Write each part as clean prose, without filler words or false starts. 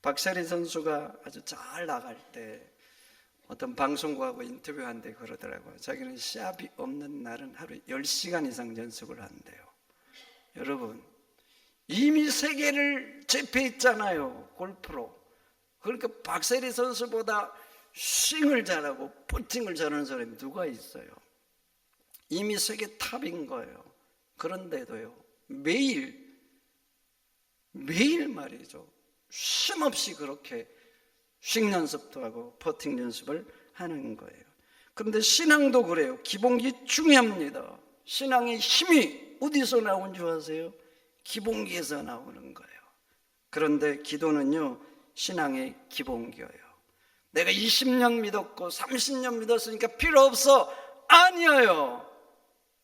박세리 선수가 아주 잘 나갈 때 어떤 방송국하고 인터뷰하는데 그러더라고요. 자기는 시합이 없는 날은 하루에 10시간 이상 연습을 한대요. 여러분, 이미 세계를 제패했잖아요, 골프로. 그러니까 박세리 선수보다 스윙을 잘하고 퍼팅을 잘하는 사람이 누가 있어요? 이미 세계 탑인 거예요. 그런데도요, 매일 말이죠, 쉼없이 그렇게 스윙 연습도 하고 퍼팅 연습을 하는 거예요. 그런데 신앙도 그래요. 기본기 중요합니다. 신앙의 힘이 어디서 나온 줄 아세요? 기본기에서 나오는 거예요. 그런데 기도는요, 신앙의 기본기예요. 내가 20년 믿었고 30년 믿었으니까 필요 없어. 아니에요.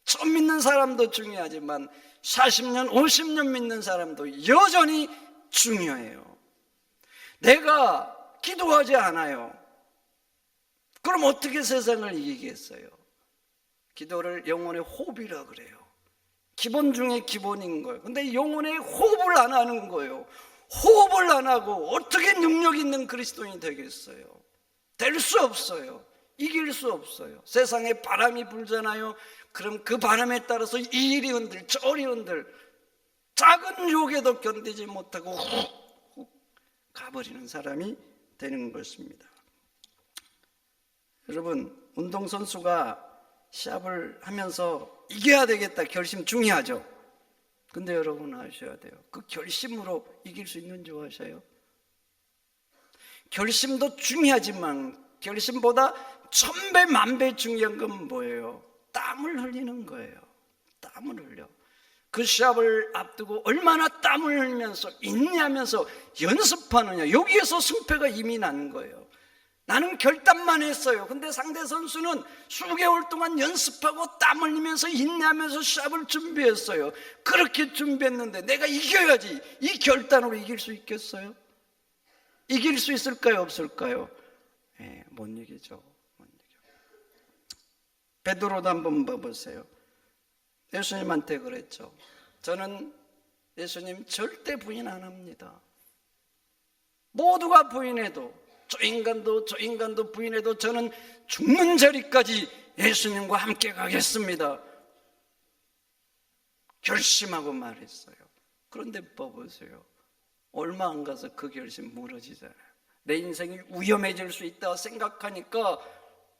처음 믿는 사람도 중요하지만 40년, 50년 믿는 사람도 여전히 중요해요. 내가 기도하지 않아요. 그럼 어떻게 세상을 이기겠어요? 기도를 영혼의 호흡이라 그래요. 기본 중에 기본인 거예요. 근데 영혼의 호흡을 안 하는 거예요. 호흡을 안 하고 어떻게 능력 있는 그리스도인이 되겠어요? 될 수 없어요. 이길 수 없어요. 세상에 바람이 불잖아요. 그럼 그 바람에 따라서 이리 흔들 저리 흔들, 작은 유혹에도 견디지 못하고 훅 가버리는 사람이 되는 것입니다. 여러분, 운동선수가 시합을 하면서 이겨야 되겠다 결심 중요하죠. 근데 여러분 아셔야 돼요. 그 결심으로 이길 수 있는 줄 아셔요? 결심도 중요하지만 결심보다 1000배 만배 중요한 건 뭐예요? 땀을 흘리는 거예요. 땀을 흘려. 그 시합을 앞두고 얼마나 땀을 흘리면서 인내하면서 연습하느냐, 여기에서 승패가 이미 난 거예요. 나는 결단만 했어요. 근데 상대 선수는 수개월 동안 연습하고 땀 흘리면서 인내하면서 시합을 준비했어요. 그렇게 준비했는데 내가 이겨야지, 이 결단으로 이길 수 있겠어요? 이길 수 있을까요? 없을까요? 못 이기죠. 못 이겨. 베드로도 한번 봐보세요. 예수님한테 그랬죠. 저는 예수님 절대 부인 안 합니다. 모두가 부인해도, 저 인간도 부인해도 저는 죽는 자리까지 예수님과 함께 가겠습니다. 결심하고 말했어요. 그런데 봐보세요. 얼마 안 가서 그 결심 무너지잖아요. 내 인생이 위험해질 수 있다 생각하니까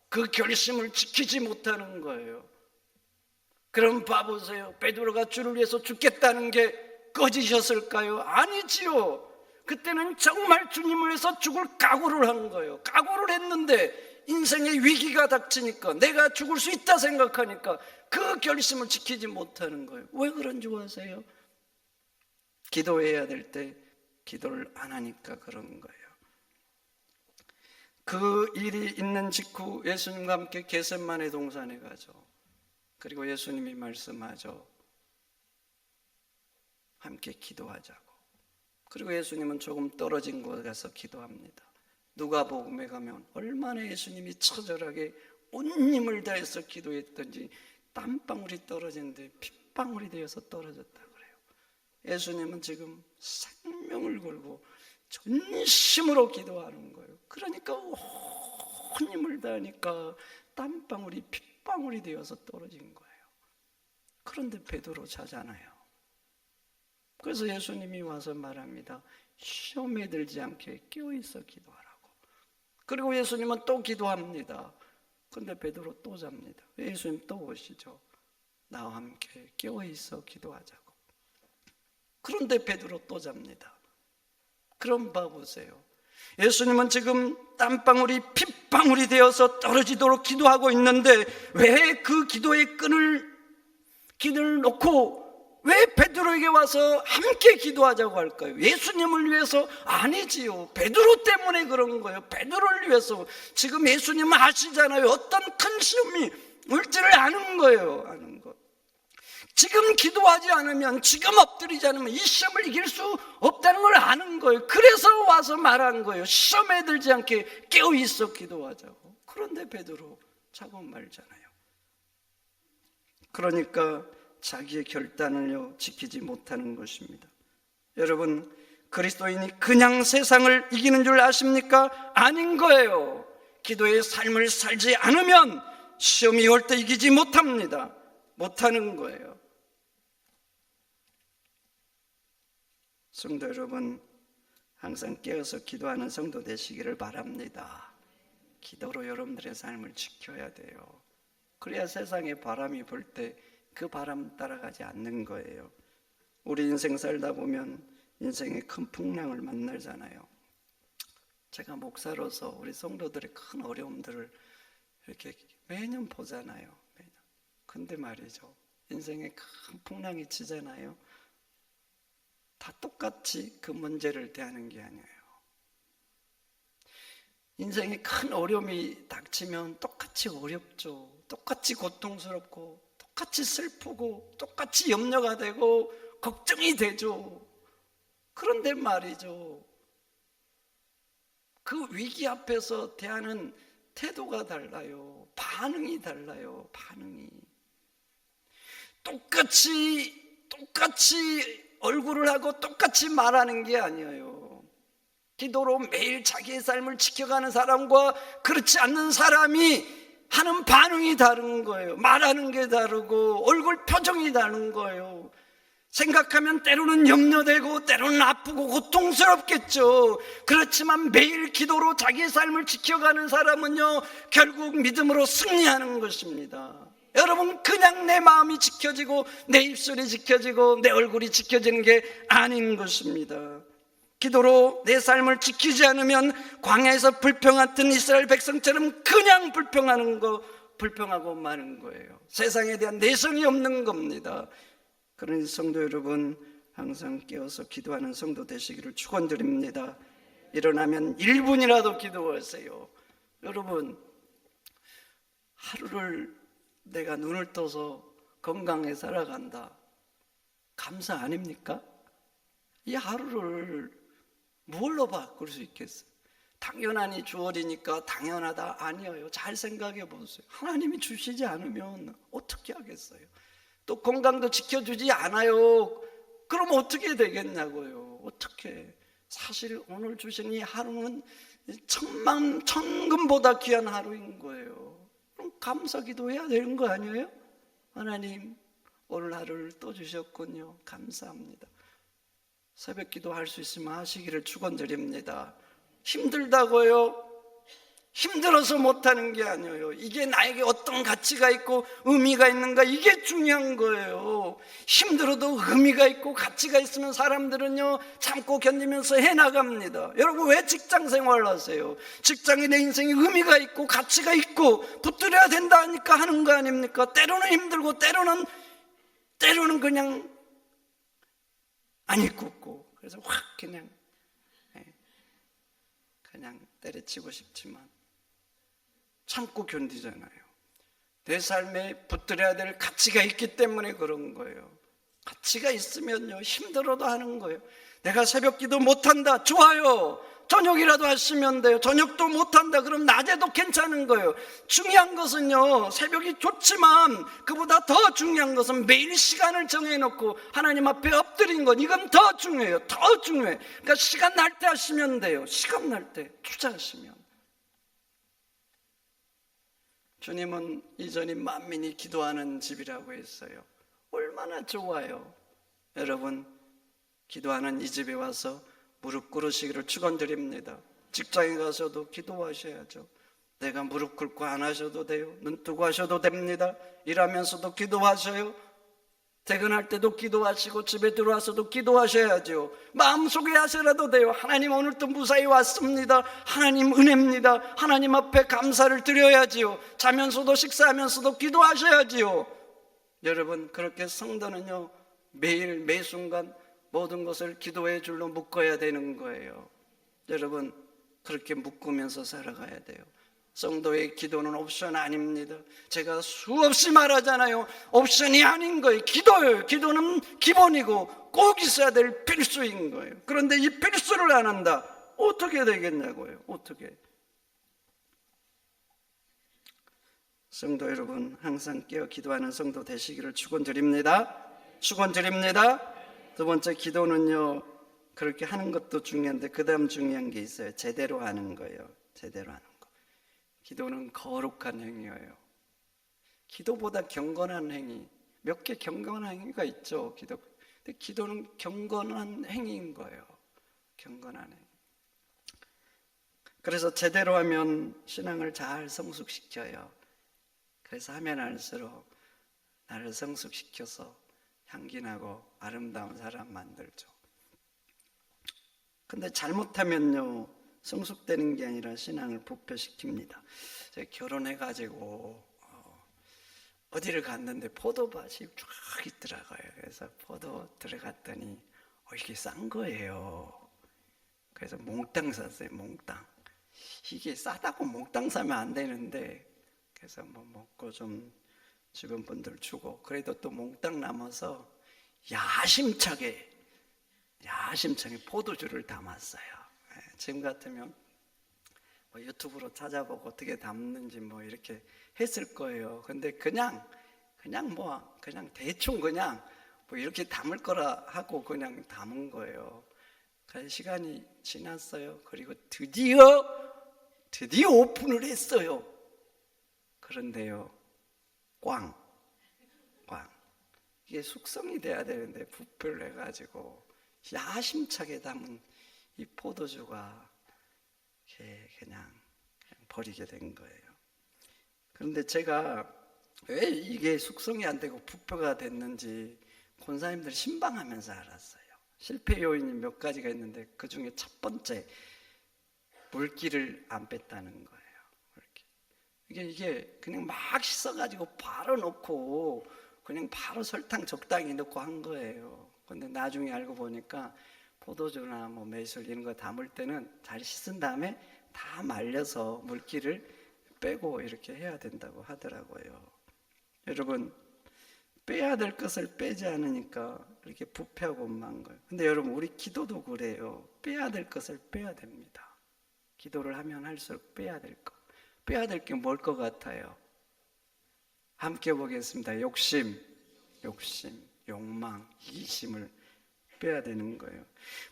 그 결심을 지키지 못하는 거예요. 그럼 봐보세요. 베드로가 주를 위해서 죽겠다는 게 꺼지셨을까요? 아니지요. 그때는 정말 주님을 위해서 죽을 각오를 한 거예요. 각오를 했는데 인생의 위기가 닥치니까, 내가 죽을 수 있다 생각하니까 그 결심을 지키지 못하는 거예요. 왜 그런 줄 아세요? 기도해야 될 때 기도를 안 하니까 그런 거예요. 그 일이 있는 직후 예수님과 함께 겟세마네 동산에 가죠. 그리고 예수님이 말씀하죠. 함께 기도하자고. 그리고 예수님은 조금 떨어진 곳에 가서 기도합니다. 누가복음에 가면 얼마나 예수님이 처절하게 온 힘을 다해서 기도했던지 땀방울이 떨어지는데 핏방울이 되어서 떨어졌다 그래요. 예수님은 지금 생명을 걸고 전심으로 기도하는 거예요. 그러니까 온 힘을 다하니까 땀방울이 핏방울이 되어서 떨어진 거예요. 그런데 베드로 자잖아요. 그래서 예수님이 와서 말합니다. 시험에 들지 않게 깨어있어 기도하라고. 그리고 예수님은 또 기도합니다. 그런데 베드로 또 잡니다. 예수님 또 오시죠. 나와 함께 깨어있어 기도하자고. 그런데 베드로 또 잡니다. 그럼 봐보세요. 예수님은 지금 땀방울이 핏방울이 되어서 떨어지도록 기도하고 있는데 왜 그 기도의 끈을 놓고 왜 베드로에게 와서 함께 기도하자고 할까요? 예수님을 위해서? 아니지요. 베드로 때문에 그런 거예요. 베드로를 위해서. 지금 예수님은 아시잖아요. 어떤 큰 시험이 올지를 아는 거예요. 아는 거. 지금 기도하지 않으면, 지금 엎드리지 않으면 이 시험을 이길 수 없다는 걸 아는 거예요. 그래서 와서 말한 거예요. 시험에 들지 않게 깨어있어 기도하자고. 그런데 베드로 자고 말잖아요. 그러니까 자기의 결단을요 지키지 못하는 것입니다. 여러분, 그리스도인이 그냥 세상을 이기는 줄 아십니까? 아닌 거예요. 기도의 삶을 살지 않으면 시험이 올 때 이기지 못합니다. 못하는 거예요. 성도 여러분, 항상 깨어서 기도하는 성도 되시기를 바랍니다. 기도로 여러분들의 삶을 지켜야 돼요. 그래야 세상에 바람이 불 때 그 바람 따라가지 않는 거예요. 우리 인생 살다 보면 인생의 큰 풍랑을 만나잖아요. 제가 목사로서 우리 성도들의 큰 어려움들을 이렇게 매년 보잖아요. 매년. 근데 말이죠, 인생에 큰 풍랑이 치잖아요. 다 똑같이 그 문제를 대하는 게 아니에요. 인생에 큰 어려움이 닥치면 똑같이 어렵죠. 똑같이 고통스럽고 똑같이 슬프고 똑같이 염려가 되고 걱정이 되죠. 그런데 말이죠, 그 위기 앞에서 대하는 태도가 달라요. 반응이 달라요. 반응이. 똑같이 얼굴을 하고 똑같이 말하는 게 아니에요. 기도로 매일 자기의 삶을 지켜가는 사람과 그렇지 않는 사람이 하는 반응이 다른 거예요. 말하는 게 다르고 얼굴 표정이 다른 거예요. 생각하면 때로는 염려되고 때로는 아프고 고통스럽겠죠. 그렇지만 매일 기도로 자기의 삶을 지켜가는 사람은요, 결국 믿음으로 승리하는 것입니다. 여러분, 그냥 내 마음이 지켜지고 내 입술이 지켜지고 내 얼굴이 지켜지는 게 아닌 것입니다. 기도로 내 삶을 지키지 않으면 광야에서 불평했던 이스라엘 백성처럼 그냥 불평하고 마는 거예요. 세상에 대한 내성이 없는 겁니다. 그러니 성도 여러분, 항상 깨어서 기도하는 성도 되시기를 축원드립니다. 일어나면 1분이라도 기도하세요. 여러분, 하루를 내가 눈을 떠서 건강에 살아간다, 감사 아닙니까? 이 하루를 무엇로 바꿀 수 있겠어요? 당연하니 주어지니까 당연하다, 아니에요. 잘 생각해 보세요. 하나님이 주시지 않으면 어떻게 하겠어요? 또 건강도 지켜주지 않아요. 그럼 어떻게 되겠냐고요. 어떻게. 사실 오늘 주신 이 하루는 천금보다 귀한 하루인 거예요. 그럼 감사 기도해야 되는 거 아니에요? 하나님, 오늘 하루를 또 주셨군요. 감사합니다. 새벽 기도할 수 있으면 하시기를 축원드립니다. 힘들다고요? 힘들어서 못하는 게 아니에요. 이게 나에게 어떤 가치가 있고 의미가 있는가, 이게 중요한 거예요. 힘들어도 의미가 있고 가치가 있으면 사람들은요, 참고 견디면서 해나갑니다. 여러분, 왜 직장 생활을 하세요? 직장이 내 인생에 의미가 있고 가치가 있고 붙들어야 된다 하니까 하는 거 아닙니까? 때로는 힘들고 때로는 그냥 안 입고, 그래서 확 그냥 때려치고 싶지만 참고 견디잖아요. 내 삶에 붙들어야 될 가치가 있기 때문에 그런 거예요. 가치가 있으면요, 힘들어도 하는 거예요. 내가 새벽 기도 못한다, 좋아요. 저녁이라도 하시면 돼요. 저녁도 못한다, 그럼 낮에도 괜찮은 거예요. 중요한 것은요, 새벽이 좋지만 그보다 더 중요한 것은 매일 시간을 정해놓고 하나님 앞에 엎드린 것, 이건 더 중요해요. 더 중요해. 그러니까 시간 날 때 하시면 돼요. 시간 날 때 투자하시면. 주님은 이전이 만민이 기도하는 집이라고 했어요. 얼마나 좋아요. 여러분, 기도하는 이 집에 와서 무릎 꿇으시기를 축원드립니다. 직장에 가서도 기도하셔야죠. 내가 무릎 꿇고 안 하셔도 돼요. 눈 뜨고 하셔도 됩니다. 일하면서도 기도하셔요. 퇴근할 때도 기도하시고 집에 들어와서도 기도하셔야죠. 마음속에 하셔라도 돼요. 하나님, 오늘 또 무사히 왔습니다. 하나님 은혜입니다. 하나님 앞에 감사를 드려야지요. 자면서도 식사하면서도 기도하셔야지요. 여러분, 그렇게 성도는요, 매일 매 순간 모든 것을 기도의 줄로 묶어야 되는 거예요. 여러분, 그렇게 묶으면서 살아가야 돼요. 성도의 기도는 옵션 아닙니다. 제가 수없이 말하잖아요. 옵션이 아닌 거예요. 기도예요. 기도는 기본이고 꼭 있어야 될 필수인 거예요. 그런데 이 필수를 안 한다, 어떻게 되겠냐고요. 어떻게. 성도 여러분, 항상 깨어 기도하는 성도 되시기를 축원드립니다. 축원드립니다. 두 번째, 기도는요, 그렇게 하는 것도 중요한데 그 다음 중요한 게 있어요. 제대로 하는 거예요. 제대로 하는 거. 기도는 거룩한 행위예요. 기도보다 경건한 행위, 몇 개 경건한 행위가 있죠. 근데 기도는 경건한 행위인 거예요. 경건한 행위. 그래서 제대로 하면 신앙을 잘 성숙시켜요. 그래서 하면 할수록 나를 성숙시켜서 향기나고 아름다운 사람 만들죠. 근데 잘못하면요, 성숙되는 게 아니라 신앙을 부패시킵니다. 제가 결혼해가지고 어디를 갔는데 포도밭이 쫙 있더라고요. 그래서 포도 들어갔더니 이게 싼 거예요. 그래서 몽땅 샀어요. 몽땅. 이게 싸다고 몽땅 사면 안 되는데, 그래서 뭐 먹고 좀 주변 분들 주고, 그래도 또 몽땅 남아서 야심차게 포도주를 담았어요. 지금 같으면 뭐 유튜브로 찾아보고 어떻게 담는지 뭐 이렇게 했을 거예요. 근데 그냥 대충 그냥 뭐 이렇게 담을 거라 하고 그냥 담은 거예요. 그래서 시간이 지났어요. 그리고 드디어 오픈을 했어요. 그런데요, 꽝. 이게 숙성이 돼야 되는데 부패를 해가지고 야심차게 담은 이 포도주가 그냥 버리게 된 거예요. 그런데 제가 왜 이게 숙성이 안 되고 부패가 됐는지 권사님들 신방하면서 알았어요. 실패 요인이 몇 가지가 있는데 그 중에 첫 번째, 물기를 안 뺐다는 거예요. 이게 그냥 막 씻어가지고 바로 넣고 그냥 바로 설탕 적당히 넣고 한 거예요. 근데 나중에 알고 보니까 포도주나 뭐 매술 이런 거 담을 때는 잘 씻은 다음에 다 말려서 물기를 빼고 이렇게 해야 된다고 하더라고요. 여러분, 빼야 될 것을 빼지 않으니까 이렇게 부패하고 만 거예요. 근데 여러분, 우리 기도도 그래요. 빼야 될 것을 빼야 됩니다. 기도를 하면 할수록 빼야 될 것. 빼야 될 게 뭘 것 같아요? 함께 보겠습니다. 욕심, 욕망, 이기심을 빼야 되는 거예요.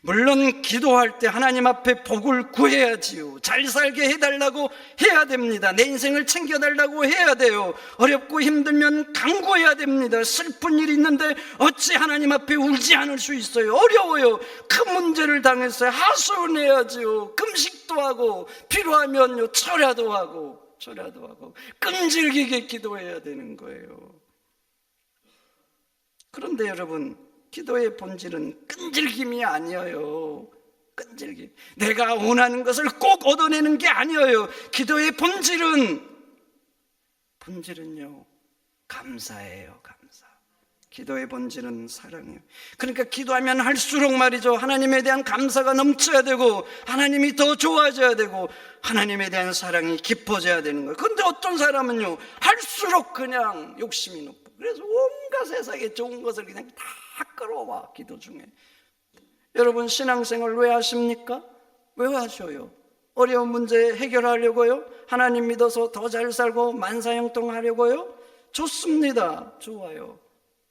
물론 기도할 때 하나님 앞에 복을 구해야지요. 잘 살게 해달라고 해야 됩니다. 내 인생을 챙겨달라고 해야 돼요. 어렵고 힘들면 간구해야 됩니다. 슬픈 일이 있는데 어찌 하나님 앞에 울지 않을 수 있어요? 어려워요. 큰 문제를 당했어요. 하소연해야지요. 금식도 하고 필요하면요 철야도 하고 끈질기게 기도해야 되는 거예요. 그런데 여러분, 기도의 본질은 끈질김이 아니에요. 끈질김. 내가 원하는 것을 꼭 얻어내는 게 아니에요. 기도의 본질은요, 감사예요. 감사. 기도의 본질은 사랑이에요. 그러니까 기도하면 할수록 말이죠, 하나님에 대한 감사가 넘쳐야 되고 하나님이 더 좋아져야 되고 하나님에 대한 사랑이 깊어져야 되는 거예요. 그런데 어떤 사람은요, 할수록 그냥 욕심이 높고, 그래서 온갖 세상에 좋은 것을 그냥 다 끌어와, 기도 중에. 여러분, 신앙생활 왜 하십니까? 왜 하셔요? 어려운 문제 해결하려고요? 하나님 믿어서 더 잘 살고 만사형통하려고요? 좋습니다. 좋아요.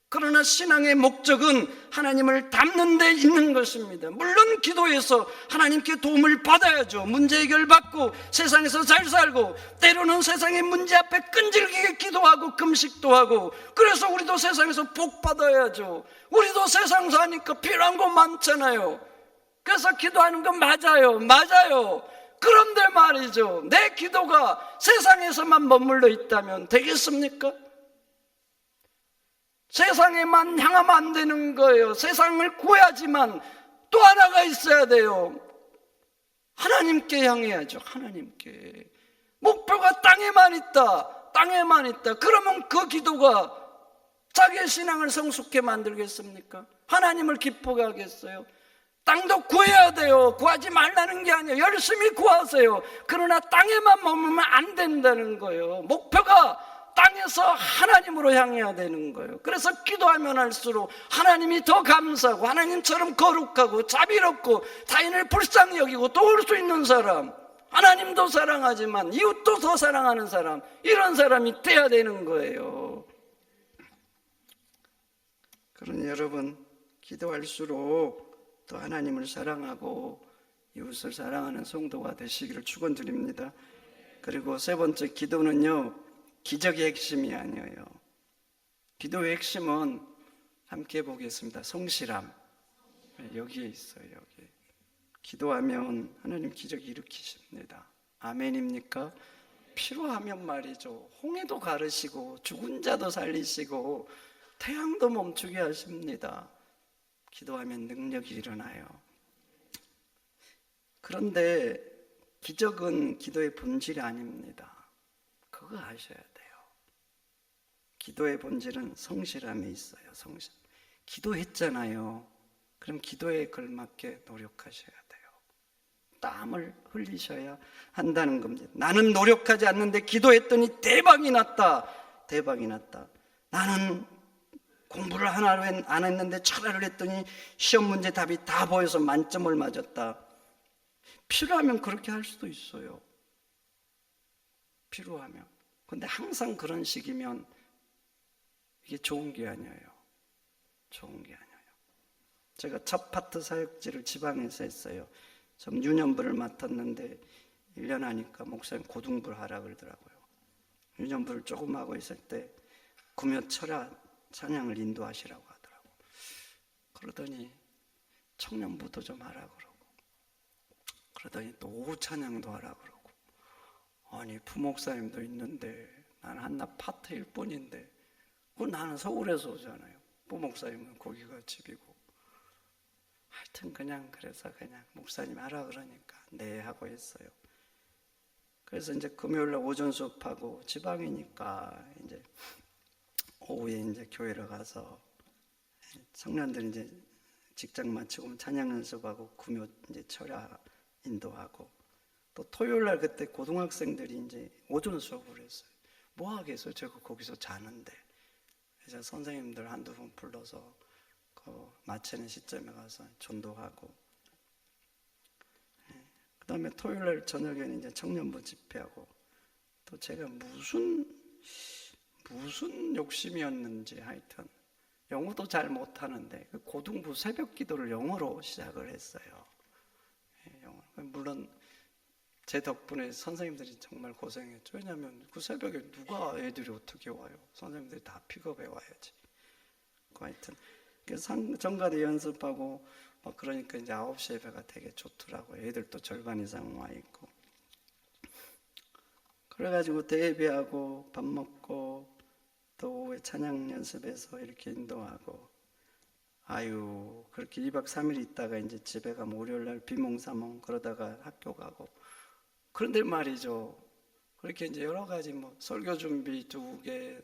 그러나 신앙의 목적은 하나님을 닮는 데 있는 것입니다. 물론 기도해서 하나님께 도움을 받아야죠. 문제 해결받고 세상에서 잘 살고, 때로는 세상의 문제 앞에 끈질기게 기도하고 금식도 하고, 그래서 우리도 세상에서 복 받아야죠. 우리도 세상 사니까 필요한 거 많잖아요. 그래서 기도하는 건 맞아요. 그런데 말이죠, 내 기도가 세상에서만 머물러 있다면 되겠습니까? 세상에만 향하면 안 되는 거예요. 세상을 구해야지만 또 하나가 있어야 돼요. 하나님께 향해야죠. 하나님께. 목표가 땅에만 있다. 그러면 그 기도가 자기의 신앙을 성숙해 만들겠습니까? 하나님을 기쁘게 하겠어요? 땅도 구해야 돼요. 구하지 말라는 게 아니에요. 열심히 구하세요. 그러나 땅에만 머물면 안 된다는 거예요. 목표가 땅에서 하나님으로 향해야 되는 거예요. 그래서 기도하면 할수록 하나님이 더 감사하고 하나님처럼 거룩하고 자비롭고 타인을 불쌍히 여기고 도울 수 있는 사람, 하나님도 사랑하지만 이웃도 더 사랑하는 사람, 이런 사람이 돼야 되는 거예요. 그러니 여러분, 기도할수록 또 하나님을 사랑하고 이웃을 사랑하는 성도가 되시기를 축원드립니다. 그리고 세 번째, 기도는요, 기적의 핵심이 아니에요. 기도의 핵심은 함께 보겠습니다. 성실함. 여기에 있어요. 여기. 기도하면 하나님 기적 일으키십니다. 아멘입니까? 필요하면 말이죠. 홍해도 가르시고 죽은 자도 살리시고 태양도 멈추게 하십니다. 기도하면 능력이 일어나요. 그런데 기적은 기도의 본질이 아닙니다. 그거 아셔야 돼요. 기도의 본질은 성실함에 있어요. 성실. 기도했잖아요. 그럼 기도에 걸맞게 노력하셔야 돼요. 땀을 흘리셔야 한다는 겁니다. 나는 노력하지 않는데 기도했더니 대박이 났다. 대박이 났다. 나는 공부를 하나로 안 했는데 철학을 했더니 시험 문제 답이 다 보여서 만점을 맞았다. 필요하면 그렇게 할 수도 있어요. 필요하면. 근데 항상 그런 식이면 이게 좋은 게 아니에요. 좋은 게 아니에요. 제가 첫 파트 사역지를 지방에서 했어요. 좀 유년부를 맡았는데 1년 하니까 목사님 고등부를 하라 그러더라고요. 유년부를 조금 하고 있을 때 구며 철야 찬양을 인도하시라고 하더라고요. 그러더니 청년부도 좀 하라 그러고, 그러더니 또 오후 찬양도 하라 그러고. 아니 부목사님도 있는데 나는 한낱 파트일 뿐인데, 나는 서울에서 오잖아요. 부목사님은 거기가 집이고. 하여튼 그래서 목사님 하라 그러니까 네 하고 했어요. 그래서 이제 금요일날 오전 수업하고 지방이니까 이제 오후에 이제 교회를 가서 청년들이 이제 직장 마치고 찬양 연습하고 금요 이제 철야 인도하고, 또 토요일날 그때 고등학생들이 이제 오전 수업을 했어요. 뭐 하겠어요? 제가 거기서 자는데. 그래서 선생님들 한두 분 불러서 마치는 시점에 가서 전도하고, 그 다음에 토요일날 저녁에는 이제 청년부 집회하고, 또 제가 무슨 욕심이었는지 하여튼 영어도 잘 못하는데 고등부 새벽 기도를 영어로 시작을 했어요. 물론 제 덕분에 선생님들이 정말 고생했죠. 왜냐하면 그 새벽에 누가 애들이 어떻게 와요? 선생님들이 다 픽업해 와야지. 하여튼 정가대 연습하고 그러니까 이제 9시 예배가 되게 좋더라고요. 애들도 절반 이상 와 있고. 그래가지고 대예배하고 밥 먹고 또 오후에 찬양 연습해서 이렇게 인도하고, 그렇게 2박 3일 있다가 이제 집에 가면 월요일날 비몽사몽 그러다가 학교 가고. 그런데 말이죠, 그렇게 이제 여러 가지 설교 준비 2개,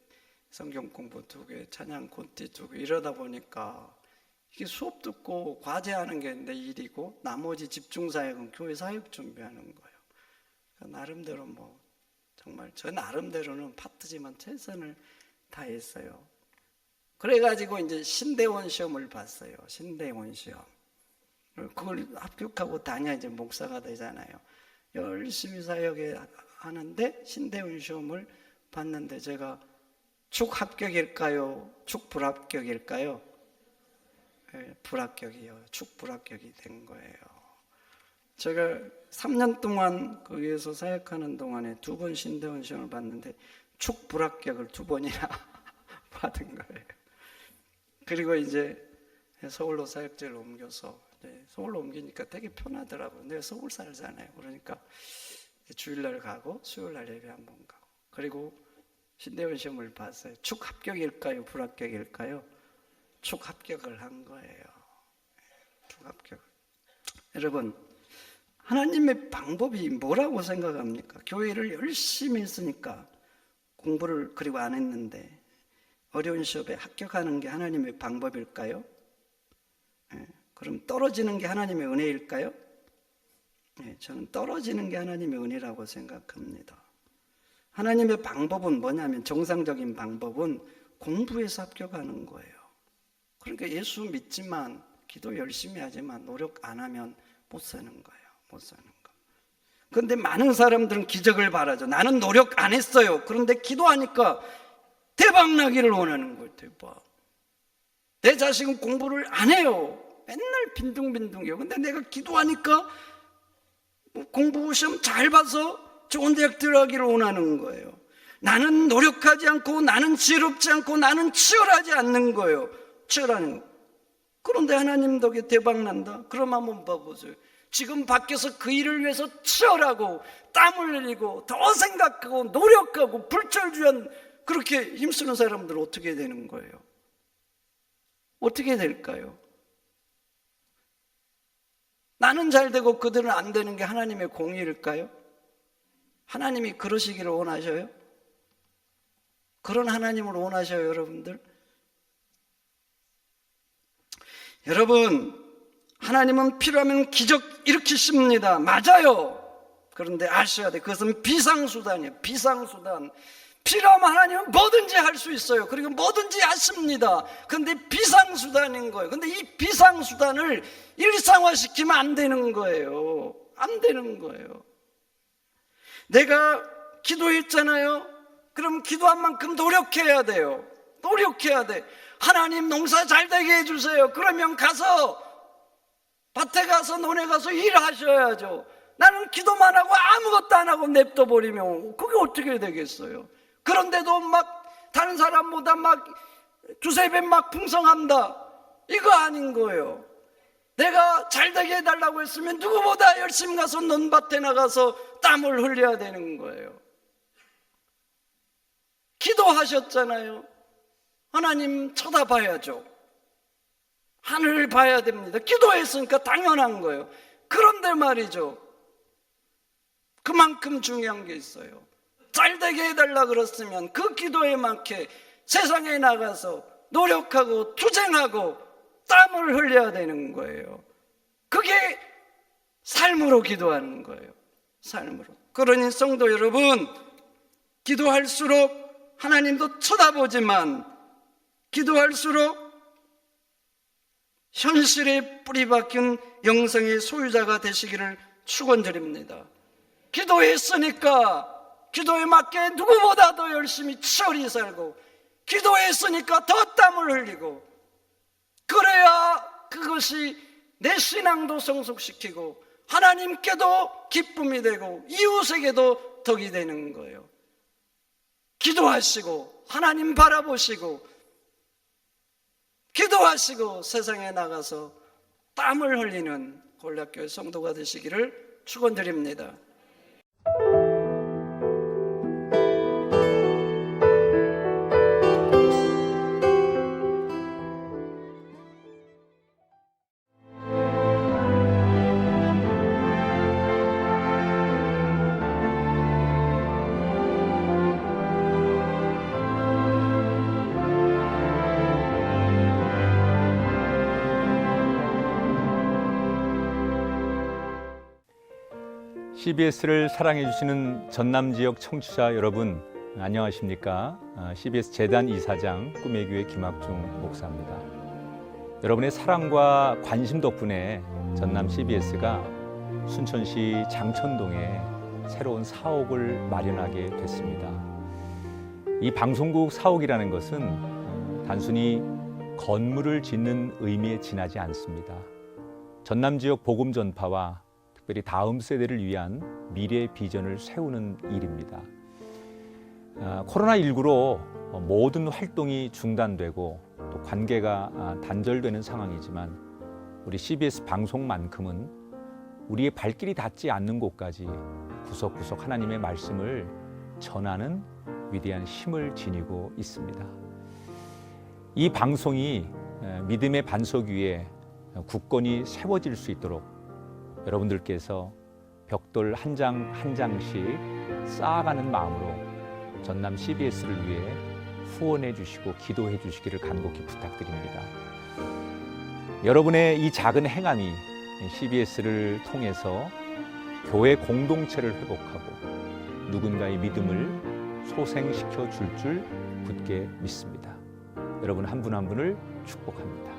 성경 공부 2개, 찬양 콘티 2개 이러다 보니까 이게 수업 듣고 과제하는 게 내 일이고 나머지 집중 사역은 교회 사역 준비하는 거예요. 그러니까 나름대로 정말 저 나름대로는 파트지만 최선을 다했어요. 그래가지고 이제 신대원 시험을 봤어요. 신대원 시험. 그걸 합격하고 다녀야 이제 목사가 되잖아요. 열심히 사역에 하는데 신대원 시험을 봤는데 제가 축 합격일까요? 축 불합격일까요? 네, 불합격이요. 축 불합격이 된 거예요. 제가 3년 동안 거기에서 사역하는 동안에 2번 신대원 시험을 봤는데 축 불합격을 2번이나 받은 거예요. 그리고 이제 서울로 사역지를 옮겨서 서울로 옮기니까 되게 편하더라고요. 내가 서울 살잖아요. 그러니까 주일날 가고 수요일날 예배 한번 가고. 그리고 신대원 시험을 봤어요. 축 합격일까요? 불합격일까요? 축 합격을 한 거예요. 축 합격. 여러분, 하나님의 방법이 뭐라고 생각합니까? 교회를 열심히 했으니까 공부를 그리고 안 했는데 어려운 시험에 합격하는 게 하나님의 방법일까요? 그럼 떨어지는 게 하나님의 은혜일까요? 저는 떨어지는 게 하나님의 은혜라고 생각합니다. 하나님의 방법은 뭐냐면, 정상적인 방법은 공부해서 합격하는 거예요. 그러니까 예수 믿지만 기도 열심히 하지만 노력 안 하면 못 사는 거예요. 못 사는 거. 그런데 많은 사람들은 기적을 바라죠. 나는 노력 안 했어요. 그런데 기도하니까 대박 나기를 원하는 거예요. 대박. 내 자식은 공부를 안 해요. 맨날 빈둥빈둥해요. 근데 내가 기도하니까 뭐 공부 시험 잘 봐서 좋은 대학 들어가기를 원하는 거예요. 나는 노력하지 않고, 나는 지혜롭지 않고, 나는 치열하지 않는 거예요. 치열하는 거. 그런데 하나님 덕에 대박 난다? 그럼 한번 봐보세요. 지금 밖에서 그 일을 위해서 치열하고 땀을 흘리고 더 생각하고 노력하고 불철주야 그렇게 힘쓰는 사람들 어떻게 되는 거예요? 어떻게 될까요? 나는 잘 되고 그들은 안 되는 게 하나님의 공의일까요? 하나님이 그러시기를 원하셔요? 그런 하나님을 원하셔요, 여러분들? 여러분, 하나님은 필요하면 기적 일으키십니다. 맞아요. 그런데 아셔야 돼. 그것은 비상수단이에요. 비상수단. 필요하면 하나님은 뭐든지 할 수 있어요. 그리고 뭐든지 하십니다. 그런데 비상수단인 거예요. 그런데 이 비상수단을 일상화시키면 안 되는 거예요. 안 되는 거예요. 내가 기도했잖아요. 그럼 기도한 만큼 노력해야 돼요. 노력해야 돼. 하나님 농사 잘 되게 해주세요. 그러면 가서 밭에 가서 논에 가서 일하셔야죠. 나는 기도만 하고 아무것도 안 하고 냅둬 버리면 그게 어떻게 되겠어요? 그런데도 막 다른 사람보다 막 두세 배 막 풍성한다. 이거 아닌 거예요. 내가 잘 되게 해달라고 했으면 누구보다 열심히 가서 논밭에 나가서 땀을 흘려야 되는 거예요. 기도하셨잖아요. 하나님 쳐다봐야죠. 하늘을 봐야 됩니다. 기도했으니까 당연한 거예요. 그런데 말이죠, 그만큼 중요한 게 있어요. 잘 되게 해달라 그랬으면 그 기도에 맞게 세상에 나가서 노력하고 투쟁하고 땀을 흘려야 되는 거예요. 그게 삶으로 기도하는 거예요. 삶으로. 그러니 성도 여러분, 기도할수록 하나님도 쳐다보지만 기도할수록 현실에 뿌리 박힌 영성의 소유자가 되시기를 축원드립니다. 기도했으니까 기도에 맞게 누구보다 더 열심히 치열히 살고, 기도했으니까 더 땀을 흘리고, 그래야 그것이 내 신앙도 성숙시키고 하나님께도 기쁨이 되고 이웃에게도 덕이 되는 거예요. 기도하시고 하나님 바라보시고 기도하시고 세상에 나가서 땀을 흘리는 골략교회 성도가 되시기를 축원드립니다. CBS를 사랑해 주시는 전남 지역 청취자 여러분, 안녕하십니까? CBS 재단 이사장 꿈의 교회 김학중 목사입니다. 여러분의 사랑과 관심 덕분에 전남 CBS가 순천시 장천동에 새로운 사옥을 마련하게 됐습니다. 이 방송국 사옥이라는 것은 단순히 건물을 짓는 의미에 지나지 않습니다. 전남 지역 복음 전파와 특별히 다음 세대를 위한 미래 비전을 세우는 일입니다. 코로나19로 모든 활동이 중단되고 또 관계가 단절되는 상황이지만 우리 CBS 방송만큼은 우리의 발길이 닿지 않는 곳까지 구석구석 하나님의 말씀을 전하는 위대한 힘을 지니고 있습니다. 이 방송이 믿음의 반석 위에 굳건히 세워질 수 있도록 여러분들께서 벽돌 한 장 한 장씩 쌓아가는 마음으로 전남 CBS를 위해 후원해 주시고 기도해 주시기를 간곡히 부탁드립니다. 여러분의 이 작은 행함이 CBS를 통해서 교회 공동체를 회복하고 누군가의 믿음을 소생시켜 줄 굳게 믿습니다. 여러분 한 분 한 분을 축복합니다.